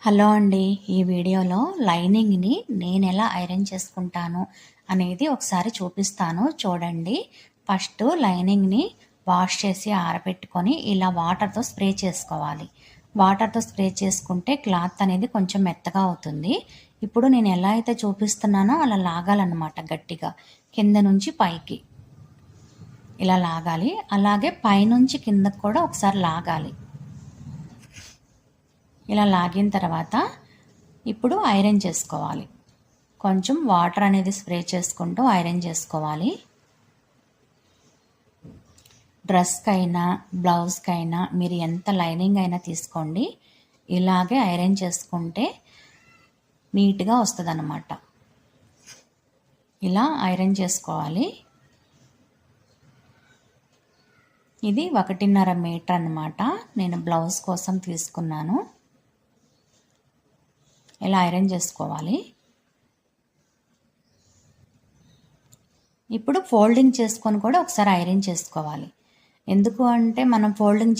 Hello అండి. ఈ వీడియోలో లైనింగ్‌ని నేనెలా ఐరన్ చేసుకుంటాను అనేది ఒకసారి చూపిస్తాను చూడండి. ఫస్ట్ లైనింగ్‌ని వాష్ చేసి ఆరబెట్టుకొని ఇలా వాటర్‌తో స్ప్రే చేసుకోవాలి. వాటర్‌తో స్ప్రే చేసుకుంటే క్లాత్ అనేది కొంచెం మెత్తగా అవుతుంది. ఇప్పుడు నేను ఎలా అయితే చూపిస్తున్నానో అలా లాగాలన్నమాట గట్టిగా. కింద నుంచి పైకి ఇలా లాగాలి. అలాగే పైనుంచి కిందకి కూడా ఒకసారి లాగాలి. ఇలా లాగిన తర్వాత ఇప్పుడు ఐరన్ చేసుకోవాలి. కొంచెం వాటర్ అనేది స్ప్రే చేసుకుంటూ ఐరన్ చేసుకోవాలి. డ్రెస్కైనా బ్లౌజ్కైనా మీరు ఎంత లైనింగ్ అయినా తీసుకోండి, ఇలాగే ఐరన్ చేసుకుంటే నీట్గా వస్తుంది అన్నమాట. ఇలా ఐరన్ చేసుకోవాలి. ఇది 1.5 మీటర్ అన్నమాట. నేను బ్లౌజ్ కోసం తీసుకున్నాను. ఇలా ఐరన్ చేసుకోవాలి. ఇప్పుడు ఫోల్డింగ్ చేసుకొని కూడా ఒకసారి ఐరన్ చేసుకోవాలి. ఎందుకు అంటే మనం ఫోల్డింగ్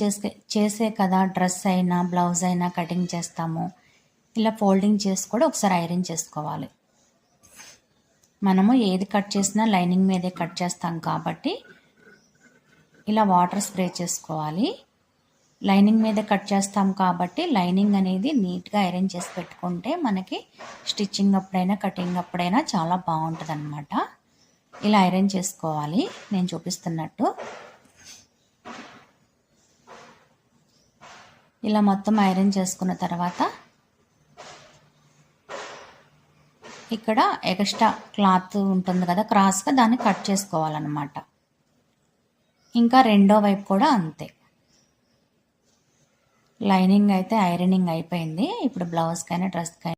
చేసే కదా డ్రెస్ అయినా బ్లౌజ్ అయినా కటింగ్ చేస్తాము. ఇలా ఫోల్డింగ్ చేసి కూడా ఒకసారి ఐరన్ చేసుకోవాలి. మనము ఏది కట్ చేసినా లైనింగ్ మీదే కట్ చేస్తాం కాబట్టి ఇలా వాటర్ స్ప్రే చేసుకోవాలి. లైనింగ్ మీద కట్ చేస్తాం కాబట్టి లైనింగ్ అనేది నీట్గా ఐరన్ చేసి పెట్టుకుంటే మనకి స్టిచ్చింగ్ అప్పుడైనా కటింగ్ అప్పుడైనా చాలా బాగుంటుంది అన్నమాట. ఇలా ఐరన్ చేసుకోవాలి నేను చూపిస్తున్నట్టు. ఇలా మొత్తం ఐరన్ చేసుకున్న తర్వాత ఇక్కడ ఎక్స్ట్రా క్లాత్ ఉంటుంది కదా క్రాస్గా, దాన్ని కట్ చేసుకోవాలన్నమాట. ఇంకా రెండో వైపు కూడా అంతే. లైనింగ్ అయితే ఐరనింగ్ అయిపోయింది. ఇప్పుడు బ్లౌజ్కైనా డ్రెస్కైనా